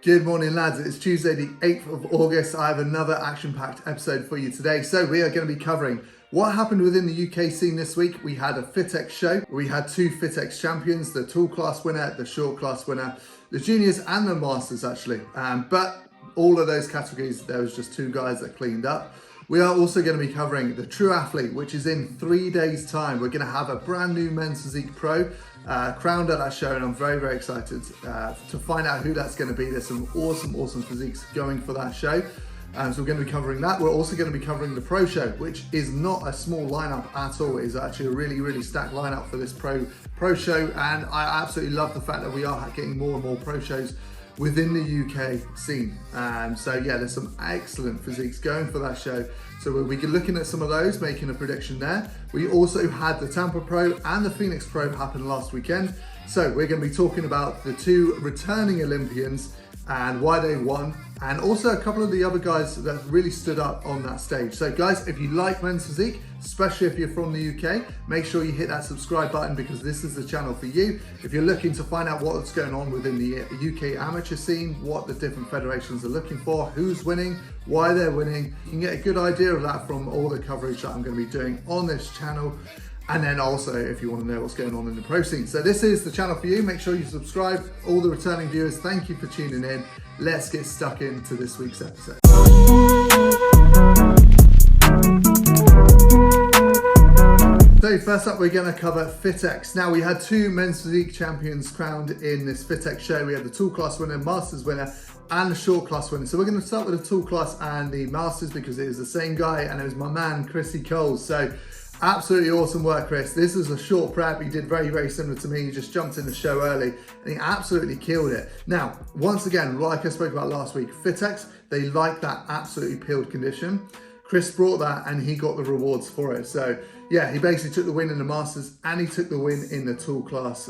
Good morning, lads. It's Tuesday, the 8th of August. I have another action-packed episode for you today. So we are going to be covering what happened within the UK scene this week. We had a FitX show. We had two FitX champions, the tall class winner, the short class winner, the juniors and the masters actually. But all of those categories, there was just two guys that cleaned up. We are also going to be covering the True Athlete, which is in 3 days' time. We're going to have a brand new men's physique pro crowned at that show, and I'm very, very excited to find out who that's going to be. There's some awesome physiques going for that show. So we're going to be covering that. We're also going to be covering the pro show, which is not a small lineup at all. It is actually a really stacked lineup for this pro show, and I absolutely love the fact that we are getting more and more pro shows within the UK scene. So yeah, there's some excellent physiques going for that show. So we'll be looking at some of those, making a prediction there. We also had the Tampa Pro and the Phoenix Pro happen last weekend. So we're going to be talking about the two returning Olympians and why they won, and also a couple of the other guys that really stood up on that stage. So guys, if you like men's physique, especially if you're from the UK, make sure you hit that subscribe button, because this is the channel for you. If you're looking to find out what's going on within the UK amateur scene, what the different federations are looking for, who's winning, why they're winning, you can get a good idea of that from all the coverage that I'm going to be doing on this channel. And then also, if you want to know what's going on in the pro scene. So this is the channel for you. Make sure you subscribe. All the returning viewers, thank you for tuning in. Let's get stuck into this week's episode. So first up, we're going to cover FitX. Now, we had two men's physique champions crowned in this FitX show. We had the tall class winner, masters winner, and the short class winner. So we're going to start with the tall class and the masters, because it was the same guy, and it was my man, Chrissy Coles. So absolutely awesome work, Chris. This is a short prep. He did very similar to me. He just jumped in the show early and he absolutely killed it. Now, once again, like I spoke about last week, FitX, they like that absolutely peeled condition. Chris brought that and he got the rewards for it. So yeah, he basically took the win in the masters and he took the win in the tall class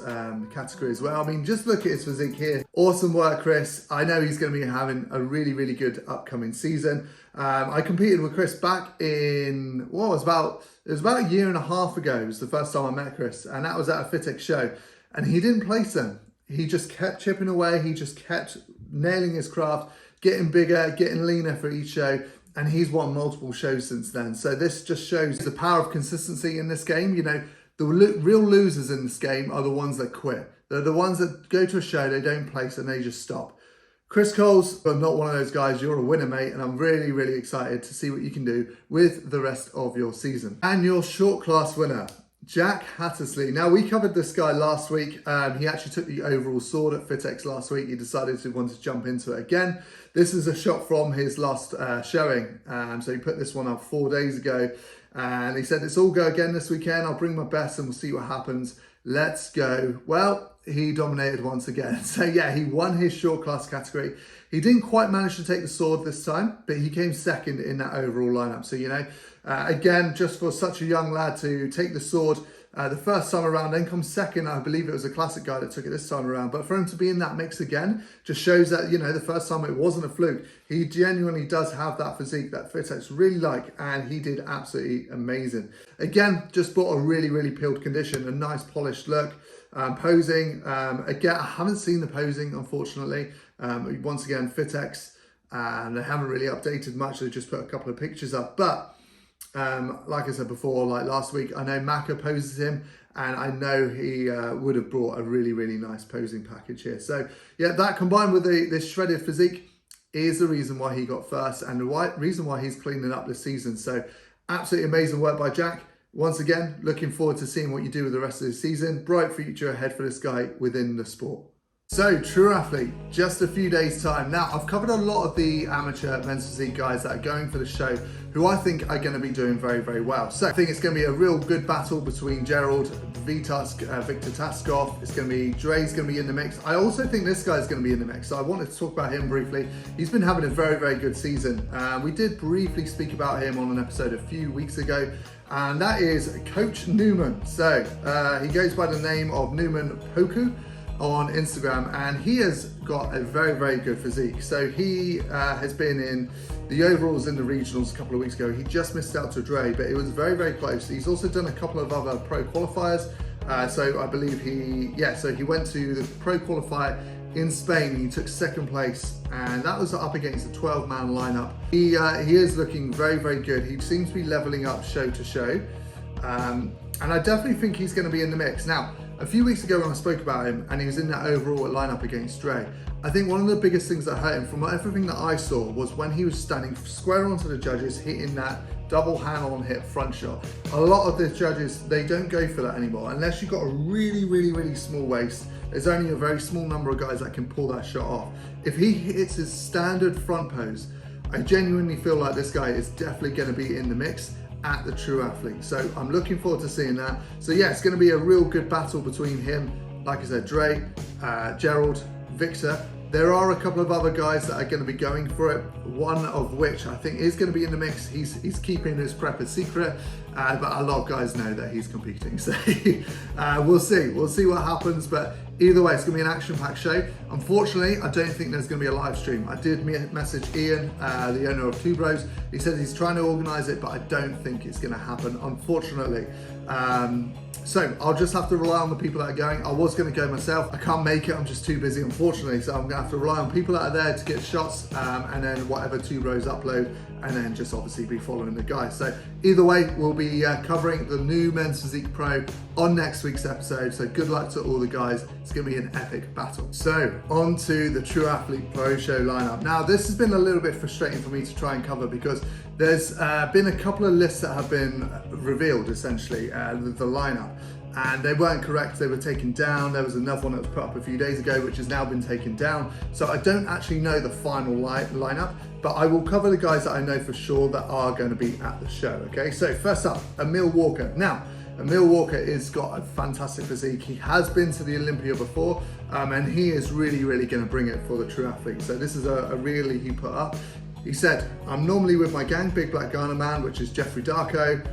category as well. I mean, just look at his physique here. Awesome work, Chris. I know he's going to be having a really good upcoming season. I competed with Chris back in, well, it was about a year and a half ago. It was the first time I met Chris, and that was at a FitX show, and he didn't place them. He just kept chipping away. He just kept nailing his craft, getting bigger, getting leaner for each show. And he's won multiple shows since then. So this just shows the power of consistency in this game. You know, the real losers in this game are the ones that quit. They're the ones that go to a show, they don't place, and they just stop. Chris Coles, I'm not one of those guys. You're a winner, mate. And I'm really excited to see what you can do with the rest of your season. And your short class winner, Jack Hattersley. Now, we covered this guy last week. He actually took the overall sword at FitX last week. He decided to want to jump into it again. This is a shot from his last showing. So he put this one up 4 days ago. And he said, it's all go again this weekend. I'll bring my best and we'll see what happens. Let's go. Well, he dominated once again. So yeah, he won his short class category. He didn't quite manage to take the sword this time, but he came second in that overall lineup. So, you know, again, just for such a young lad to take the sword the first time around, then come second. I believe it was a classic guy that took it this time around. But for him to be in that mix again just shows that, you know, the first time it wasn't a fluke. He genuinely does have that physique that FitX really like, and he did absolutely amazing. Again, just brought a really peeled condition, a nice polished look. Posing, again, I haven't seen the posing, unfortunately. Once again, FitX, and they haven't really updated much. They just put a couple of pictures up. But like I said before, like last week, I know Maka poses him, and I know he would have brought a really nice posing package here. So yeah, that combined with this shredded physique is the reason why he got first, and the reason why he's cleaning up this season. So absolutely amazing work by Jack. Once again, looking forward to seeing what you do with the rest of the season. Bright future ahead for this guy within the sport. So, True Athlete, just a few days time. Now, I've covered a lot of the amateur men's physique guys that are going for the show, who I think are going to be doing very well. So I think it's going to be a real good battle between Gerald, Victor Taskov. It's going to be, Dre's going to be in the mix. I also think this guy's going to be in the mix. So I wanted to talk about him briefly. He's been having a very good season. We did briefly speak about him on an episode a few weeks ago, and that is Coach Newman. So he goes by the name of Newman Poku on Instagram, and he has got a very good physique. So he has been in the overalls in the regionals a couple of weeks ago. He just missed out to Dre, but it was very close. He's also done a couple of other pro qualifiers. So I believe he went to the pro qualifier in Spain. He took second place, and that was up against a 12-man lineup. He is looking very, very good. He seems to be leveling up show to show. And I definitely think he's going to be in the mix. Now, a few weeks ago when I spoke about him and he was in that overall lineup against Dre, I think one of the biggest things that hurt him from everything that I saw was when he was standing square onto the judges, hitting that double hand-on hip front shot. A lot of the judges, they don't go for that anymore. Unless you've got a really, really, really small waist, there's only a very small number of guys that can pull that shot off. If he hits his standard front pose, I genuinely feel like this guy is definitely going to be in the mix at the True Athlete. So I'm looking forward to seeing that. So yeah, it's going to be a real good battle between him, like I said, Dre, Gerald, Victor. There are a couple of other guys that are going to be going for it, one of which I think is going to be in the mix. He's keeping his prep a secret, but a lot of guys know that he's competing. So we'll see what happens. But either way, it's going to be an action-packed show. Unfortunately, I don't think there's going to be a live stream. I did message Ian, the owner of Two Bros. He said he's trying to organize it, but I don't think it's going to happen, unfortunately. So I'll just have to rely on the people that are going. I was going to go myself. I can't make it. I'm just too busy, unfortunately. So I'm going to have to rely on people that are there to get shots, and then whatever Two Bros upload, and then just obviously be following the guys. So either way, we'll be covering the new Men's Physique Pro on next week's episode. So good luck to all the guys. It's going to be an epic battle. So on to the True Athlete Pro Show lineup. Now this has been a little bit frustrating for me to try and cover because there's been a couple of lists that have been revealed, essentially, the lineup. And they weren't correct, they were taken down. There was another one that was put up a few days ago, which has now been taken down. So I don't actually know the final lineup, but I will cover the guys that I know for sure that are going to be at the show, okay? So first up, Emil Walker. Now, Emil Walker has got a fantastic physique. He has been to the Olympia before, and he is really, really going to bring it for the True Athlete. So this is a really he put up. He said, I'm normally with my gang, Big Black Ghana Man, which is Jeffrey Darko,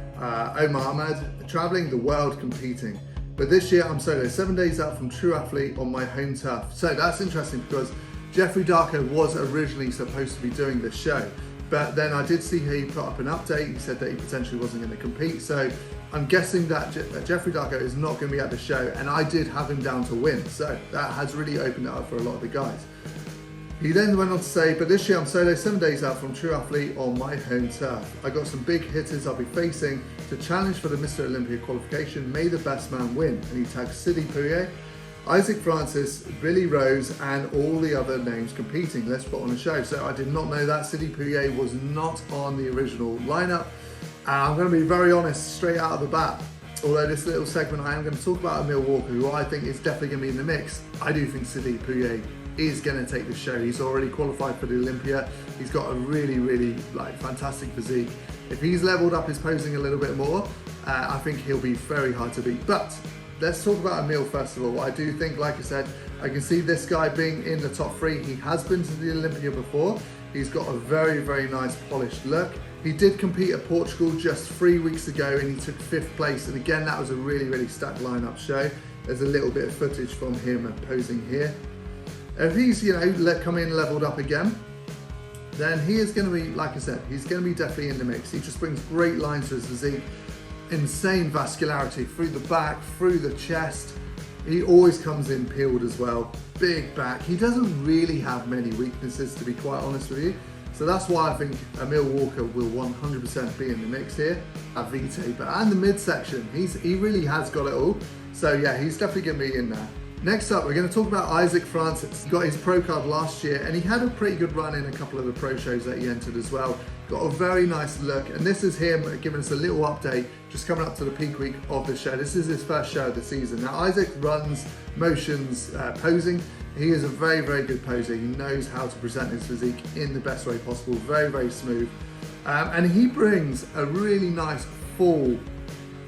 Omar Ahmed, traveling the world competing. But this year I'm solo, 7 days out from True Athlete on my home turf. So that's interesting because Jeffrey Darko was originally supposed to be doing this show. But then I did see he put up an update. He said that he potentially wasn't going to compete. So I'm guessing that Jeffrey Darko is not going to be at the show. And I did have him down to win. So that has really opened it up for a lot of the guys. He then went on to say, but this year I'm solo, 7 days out from True Athlete on my home turf. I got some big hitters I'll be facing to challenge for the Mr. Olympia qualification. May the best man win. And he tagged Sidi Pouye, Isaac Francis, Billy Rose, and all the other names competing. Let's put on a show. So I did not know that Sidi Pouye was not on the original lineup. And I'm going to be very honest straight out of the bat. Although this little segment I am going to talk about Emil Walker, who I think is definitely going to be in the mix. I do think Sidi Pouye is going to take the show. He's already qualified for the Olympia. He's got a really, really fantastic physique. If he's leveled up his posing a little bit more, I think he'll be very hard to beat. But let's talk about Emil first of all. I do think, like I said, I can see this guy being in the top three. He has been to the Olympia before. He's got a very, very nice polished look. He did compete at Portugal just 3 weeks ago and he took 5th place. And again, that was a really, really stacked lineup show. There's a little bit of footage from him posing here. If he's, come in leveled up again, then he is going to be, like I said, he's going to be definitely in the mix. He just brings great lines to his physique, insane vascularity through the back, through the chest. He always comes in peeled as well, big back. He doesn't really have many weaknesses, to be quite honest with you. So that's why I think Emil Walker will 100% be in the mix here at VT. But and the midsection, he really has got it all. So yeah, he's definitely going to be in there. Next up, we're going to talk about Isaac Francis. He got his pro card last year and he had a pretty good run in a couple of the pro shows that he entered as well. Got a very nice look, and this is him giving us a little update just coming up to the peak week of the show. This is his first show of the season. Now Isaac runs, motions, posing. He is a very, very good poser. He knows how to present his physique in the best way possible. Very, very smooth. And he brings a really nice full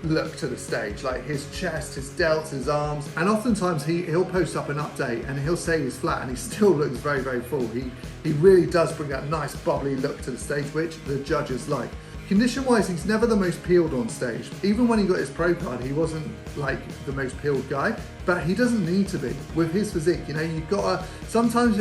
look to the stage, like his chest, his delts, his arms, and oftentimes he'll post up an update and he'll say he's flat and he still looks very, very full. He really does bring that nice bubbly look to the stage, which the judges like. Condition wise, he's never the most peeled on stage. Even when he got his pro card, he wasn't like the most peeled guy, but he doesn't need to be with his physique. You've got to, sometimes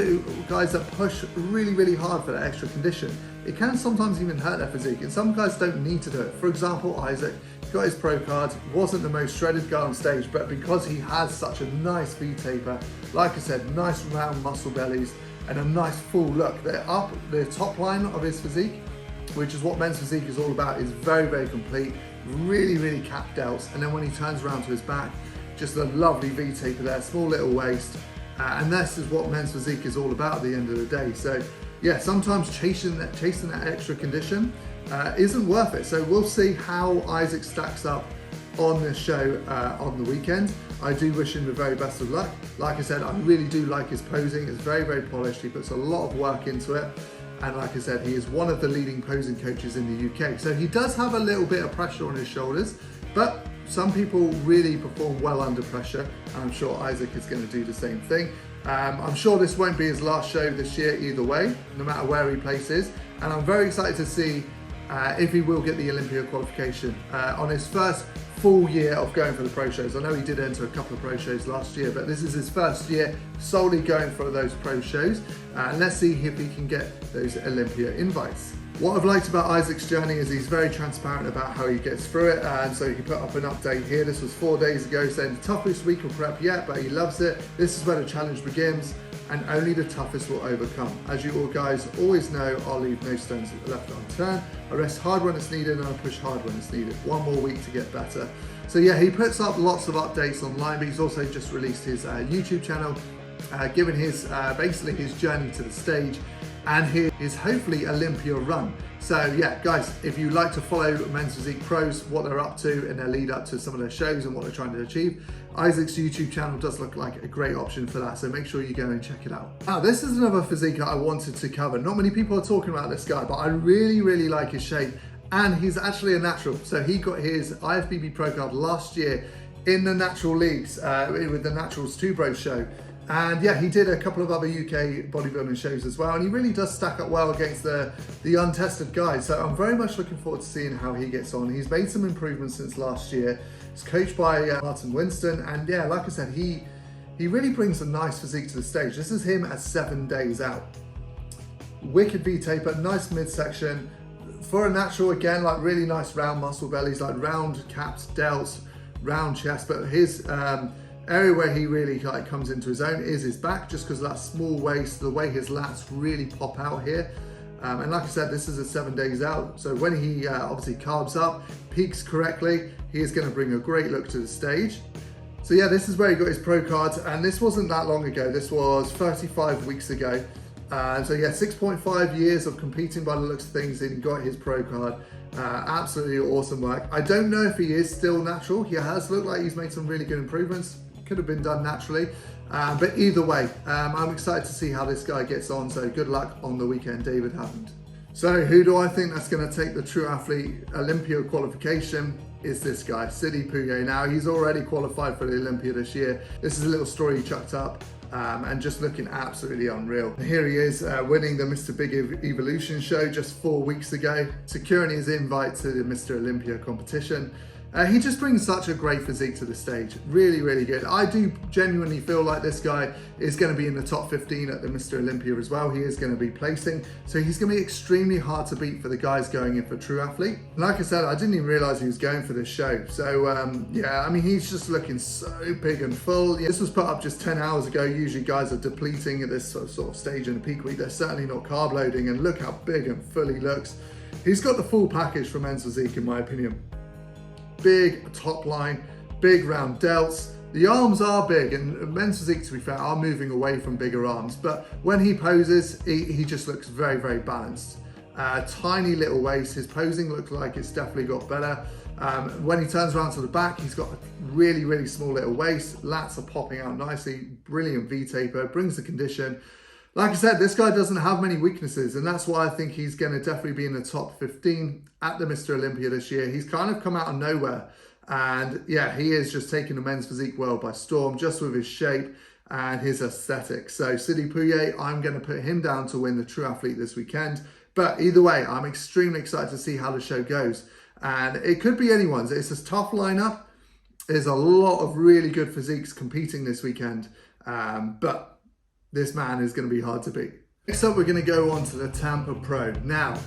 guys that push really, really hard for that extra condition, it can sometimes even hurt their physique, and some guys don't need to do it. For example, Isaac got his pro card, wasn't the most shredded guy on stage, but because he has such a nice V-taper, like I said, nice round muscle bellies and a nice full look, the top line of his physique, which is what men's physique is all about, is very, very complete, really capped delts, and then when he turns around to his back, just a lovely V-taper there, small little waist, and this is what men's physique is all about at the end of the day. So yeah, sometimes chasing that extra condition isn't worth it. So we'll see how Isaac stacks up on this show on the weekend. I do wish him the very best of luck. Like I said, I really do like his posing. It's very, very polished. He puts a lot of work into it. And like I said, he is one of the leading posing coaches in the UK. So he does have a little bit of pressure on his shoulders, but some people really perform well under pressure. And I'm sure Isaac is going to do the same thing. I'm sure this won't be his last show this year either way, no matter where he places. And I'm very excited to see if he will get the Olympia qualification on his first full year of going for the pro shows. I know he did enter a couple of pro shows last year, but this is his first year solely going for those pro shows. Let's see if he can get those Olympia invites. What I've liked about Isaac's journey is he's very transparent about how he gets through it, and so he put up an update here. This was 4 days ago, saying the toughest week of prep yet, but he loves it. This is where the challenge begins, and only the toughest will overcome. As you all guys always know, I'll leave no stones left unturned. I rest hard when it's needed, and I push hard when it's needed. One more week to get better. So yeah, he puts up lots of updates online, but he's also just released his YouTube channel, giving his basically his journey to the stage and his hopefully Olympia run. So yeah, guys, if you like to follow Men's Physique Pros, what they're up to and their lead up to some of their shows and what they're trying to achieve, Isaac's YouTube channel does look like a great option for that, so make sure you go and check it out. Now, this is another physique that I wanted to cover. Not many people are talking about this guy, but I really like his shape, and he's actually a natural. So he got his IFBB Pro card last year in the natural leagues with the Naturals 2 Bros show. And yeah, he did a couple of other UK bodybuilding shows as well, and he really does stack up well against the untested guys. So I'm very much looking forward to seeing how he gets on. He's made some improvements since last year. He's coached by Martin Winston, and yeah, like I said, he really brings a nice physique to the stage. This is him at 7 days out. Wicked V-taper, nice midsection. For a natural, again, like really nice round muscle bellies, like round capped delts, round chest, but his area where he really comes into his own is his back, just because of that small waist, the way his lats really pop out here. And like I said, this is a 7 days out. So when he obviously carbs up, peaks correctly, he is going to bring a great look to the stage. So yeah, this is where he got his pro cards, and this wasn't that long ago. This was 35 weeks ago. So yeah, 6.5 years of competing by the looks of things, and he got his pro card. Absolutely awesome work. I don't know if he is still natural. He has looked like he's made some really good improvements. Could have been done naturally, but either way, I'm excited to see how this guy gets on. So good luck on the weekend, David Hammond. So who do I think that's going to take the True Athlete Olympia qualification? Is this guy, Sidi Pouye. Now, he's already qualified for the Olympia this year. This is a little story he chucked up. And just looking absolutely unreal. Here he is winning the Mr. Big Evolution show just 4 weeks ago, securing his invite to the Mr. Olympia competition. He just brings such a great physique to the stage. Really good. I do genuinely feel like this guy is going to be in the top 15 at the Mr. Olympia as well. He is going to be placing. So he's going to be extremely hard to beat for the guys going in for True Athlete. Like I said, I didn't even realize he was going for this show. So yeah, I mean, he's just looking so big and full. This was put up just 10 hours ago. Usually guys are depleting at this sort of stage in the peak week. They're certainly not carb loading, and look how big and full he looks. He's got the full package for Men's Physique, in my opinion. Big top line, big round delts. The arms are big, and Men's Physique, to be fair, are moving away from bigger arms, but when he poses, he just looks very balanced. Tiny little waist. His posing looks like it's definitely got better. When he turns around to the back, he's got a really small little waist. Lats are popping out nicely. Brilliant V-taper, brings the condition. Like I said, this guy doesn't have many weaknesses, and that's why I think he's going to definitely be in the top 15 at the Mr. Olympia this year. He's kind of come out of nowhere, and yeah, he is just taking the men's physique world by storm, just with his shape and his aesthetics. So Sidi Pouye, I'm going to put him down to win the True Athlete this weekend. But either way, I'm extremely excited to see how the show goes, and it could be anyone's. It's a tough lineup. There's a lot of really good physiques competing this weekend, but this man is going to be hard to beat. Next up, we're going to go on to the Tampa Pro. Now,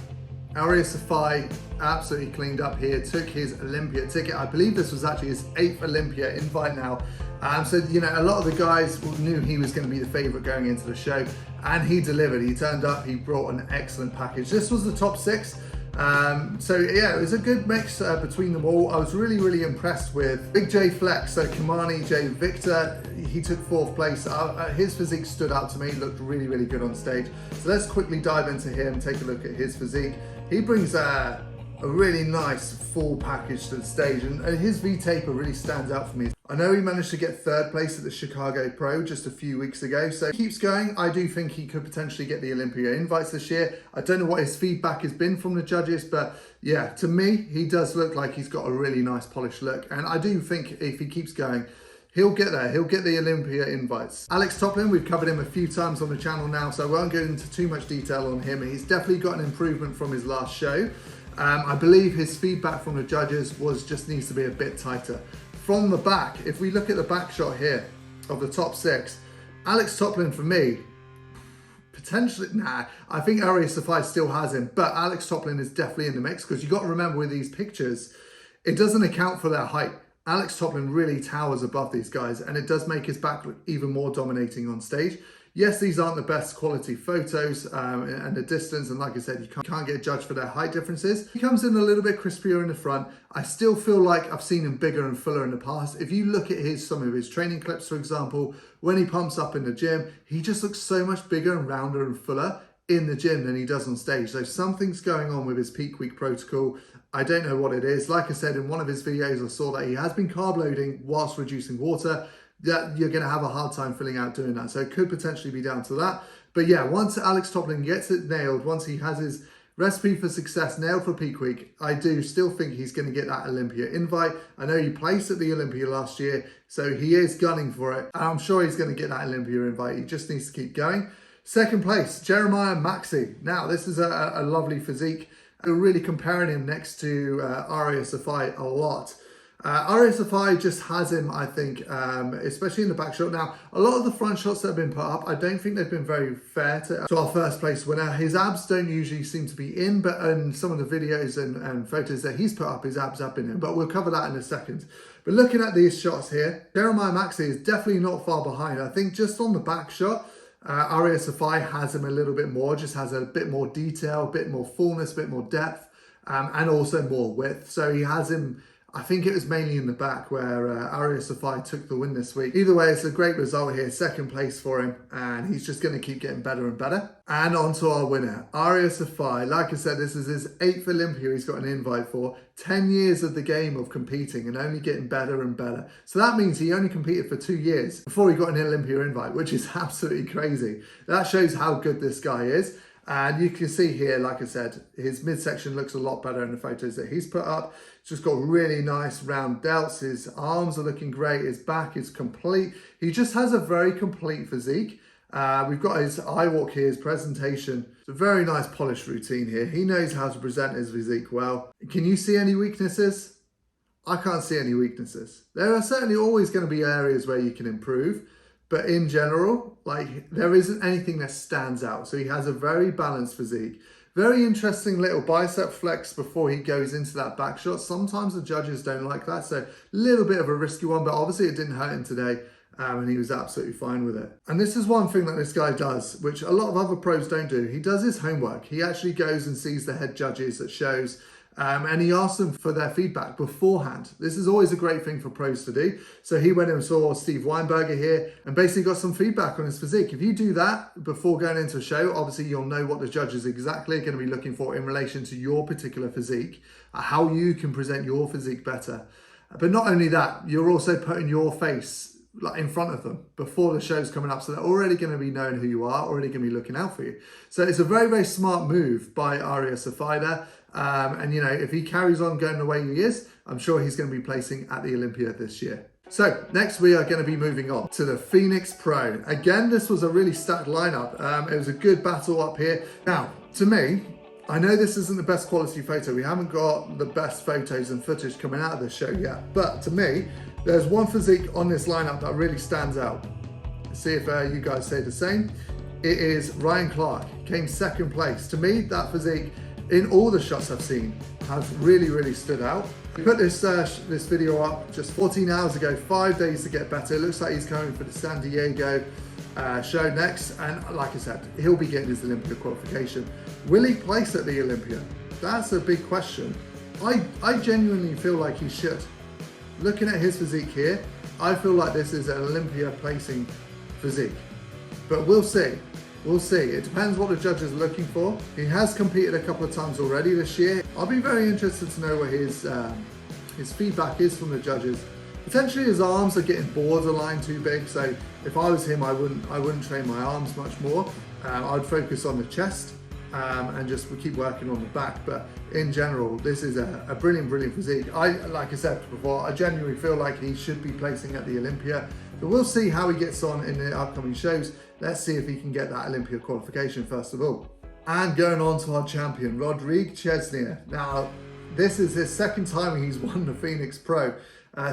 Arias Safai absolutely cleaned up here, took his Olympia ticket. I believe this was actually his 8th Olympia invite now. So, you know, a lot of the guys knew he was going to be the favorite going into the show, and he delivered. He turned up, he brought an excellent package. This was the top 6. So yeah, it was a good mix between them all. I was really impressed with Big J Flex. So Kamani J Victor, he took 4th place. His physique stood out to me, looked really good on stage. So let's quickly dive into him, take a look at his physique. He brings a really nice full package to the stage, and his V-taper really stands out for me. I know he managed to get 3rd place at the Chicago Pro just a few weeks ago, so he keeps going. I do think he could potentially get the Olympia invites this year. I don't know what his feedback has been from the judges, but yeah, to me, he does look like he's got a really nice polished look, and I do think if he keeps going, he'll get there. He'll get the Olympia invites. Alex Toplin, we've covered him a few times on the channel now, so I won't go into too much detail on him. He's definitely got an improvement from his last show. I believe his feedback from the judges was just needs to be a bit tighter. From the back, if we look at the back shot here of the top 6, Alex Toplin for me, potentially, I think Arias Safai still has him, but Alex Toplin is definitely in the mix, because you've got to remember with these pictures, it doesn't account for their height. Alex Toplin really towers above these guys, and it does make his back look even more dominating on stage. Yes, these aren't the best quality photos and the distance, and like I said, you can't get judged for their height differences. He comes in a little bit crispier in the front. I still feel like I've seen him bigger and fuller in the past. If you look at some of his training clips, for example, when he pumps up in the gym, he just looks so much bigger and rounder and fuller in the gym than he does on stage. So something's going on with his peak week protocol. I don't know what it is. Like I said, in one of his videos, I saw that he has been carb loading whilst reducing water. That you're going to have a hard time filling out doing that. So it could potentially be down to that. But yeah, once Alex Toplin gets it nailed, once he has his recipe for success nailed for peak week, I do still think he's going to get that Olympia invite. I know he placed at the Olympia last year, so he is gunning for it. I'm sure he's going to get that Olympia invite. He just needs to keep going. 2nd place, Jeremiah Maxey. Now, this is a lovely physique. We're really comparing him next to Arias Safai a lot. Arias Safai just has him, I think, especially in the back shot. Now, a lot of the front shots that have been put up, I don't think they've been very fair to our 1st place winner. His abs don't usually seem to be in, but in some of the videos and photos that he's put up, his abs have been in. But we'll cover that in a second. But looking at these shots here, Jeremiah Maxey is definitely not far behind. I think just on the back shot, Arias Safai has him a little bit more, just has a bit more detail, a bit more fullness, a bit more depth, and also more width. So he has him, I think it was mainly in the back where Arias Safai took the win this week. Either way, it's a great result here, 2nd place for him, and he's just going to keep getting better and better. And on to our winner, Arias Safai. Like I said, this is his 8th Olympia he's got an invite for. 10 years of the game of competing and only getting better and better. So that means he only competed for 2 years before he got an Olympia invite, which is absolutely crazy. That shows how good this guy is. And you can see here, like I said, his midsection looks a lot better in the photos that he's put up. He's just got really nice round delts. His arms are looking great. His back is complete. He just has a very complete physique. We've got his eye walk here, his presentation. It's a very nice polished routine here. He knows how to present his physique well. Can you see any weaknesses? I can't see any weaknesses. There are certainly always going to be areas where you can improve. But in general, like, there isn't anything that stands out. So he has a very balanced physique. Very interesting little bicep flex before he goes into that back shot. Sometimes the judges don't like that. So a little bit of a risky one, but obviously it didn't hurt him today. And he was absolutely fine with it. And this is one thing that this guy does, which a lot of other pros don't do. He does his homework. He actually goes and sees the head judges at shows. And he asked them for their feedback beforehand. This is always a great thing for pros to do. So he went and saw Steve Weinberger here and basically got some feedback on his physique. If you do that before going into a show, obviously you'll know what the judges exactly are going to be looking for in relation to your particular physique, how you can present your physique better. But not only that, you're also putting your face like in front of them before the show's coming up. So they're already going to be knowing who you are, already going to be looking out for you. So it's a very, very smart move by Arias Safai there. And, you know, if he carries on going the way he is, I'm sure he's going to be placing at the Olympia this year. So next we are going to be moving on to the Phoenix Pro. Again, this was a really stacked lineup. It was a good battle up here. Now, to me, I know this isn't the best quality photo. We haven't got the best photos and footage coming out of this show yet. But to me, there's one physique on this lineup that really stands out. See if you guys say the same. it is Ryan Clark. Came second place. To me, that physique, in all the shots I've seen, has really, really stood out. We put this video up just 14 hours ago, 5 days to get better. It looks like he's coming for the San Diego show next. And like I said, he'll be getting his Olympia qualification. Will he place at the Olympia? That's a big question. I genuinely feel like he should. Looking at his physique here, I feel like this is an Olympia placing physique. But we'll see. We'll see. It depends what the judge is looking for. He has competed a couple of times already this year. I'll be very interested to know what his feedback is from the judges. Potentially his arms are getting borderline too big, so if I was him, I wouldn't train my arms much more. I'd focus on the chest and just keep working on the back. But in general, this is a brilliant, brilliant physique. Like I said before, I genuinely feel like he should be placing at the Olympia. But we'll see how he gets on in the upcoming shows. Let's see if he can get that Olympia qualification first of all. And going on to our champion, Rodrigue Chesnier. Now, this is his second time he's won the Phoenix Pro.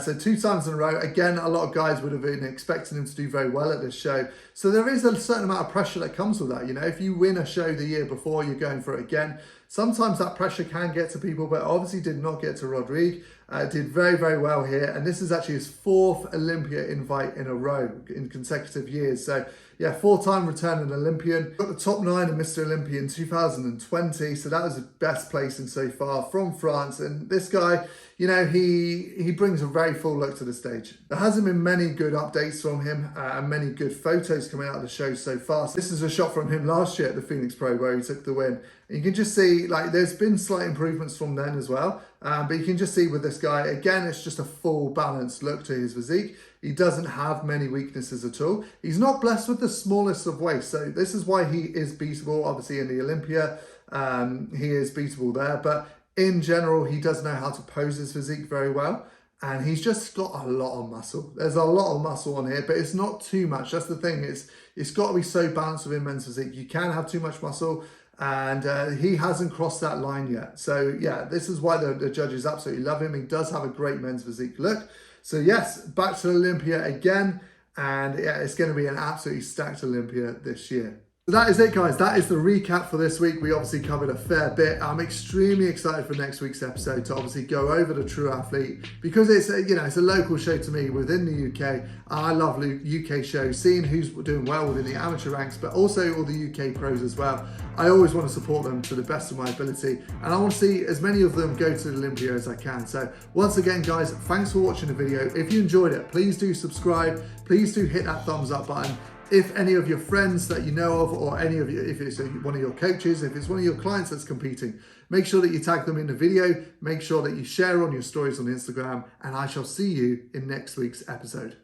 So 2 times in a row. Again, a lot of guys would have been expecting him to do very well at this show. So there is a certain amount of pressure that comes with that. You know, if you win a show the year before, you're going for it again. Sometimes that pressure can get to people, but obviously did not get to Rodrigue. Did very, very well here. And this is actually his 4th Olympia invite in a row in consecutive years. So yeah, 4-time returning Olympian. Got the top 9 in Mr. Olympia in 2020. So that was the best placing so far from France. And this guy, you know, he brings a very full look to the stage. There hasn't been many good updates from him and many good photos coming out of the show so far. So this is a shot from him last year at the Phoenix Pro where he took the win. And you can just see, like, there's been slight improvements from then as well. But you can just see with this guy, again, it's just a full balanced look to his physique. He doesn't have many weaknesses at all. He's not blessed with the smallest of waist. So this is why he is beatable, obviously, in the Olympia. He is beatable there. But in general, he does know how to pose his physique very well. And he's just got a lot of muscle. There's a lot of muscle on here, but it's not too much. That's the thing. It's got to be so balanced within men's physique. You can have too much muscle. And he hasn't crossed that line yet. So yeah, this is why the judges absolutely love him. He does have a great men's physique look. So yes, back to Olympia again. And yeah, it's going to be an absolutely stacked Olympia this year. So that is it, guys. That is the recap for this week. We obviously covered a fair bit. I'm extremely excited for next week's episode to obviously go over the True Athlete because it's it's a local show to me within the UK. I love UK shows, seeing who's doing well within the amateur ranks, but also all the UK pros as well. I always want to support them to the best of my ability, and I want to see as many of them go to the Olympia as I can. So once again, guys, thanks for watching the video. If you enjoyed it, please do subscribe. Please do hit that thumbs up button. If any of your friends that you know of, or any of you, if it's one of your coaches, if it's one of your clients that's competing, make sure that you tag them in the video, make sure that you share on your stories on Instagram, and I shall see you in next week's episode.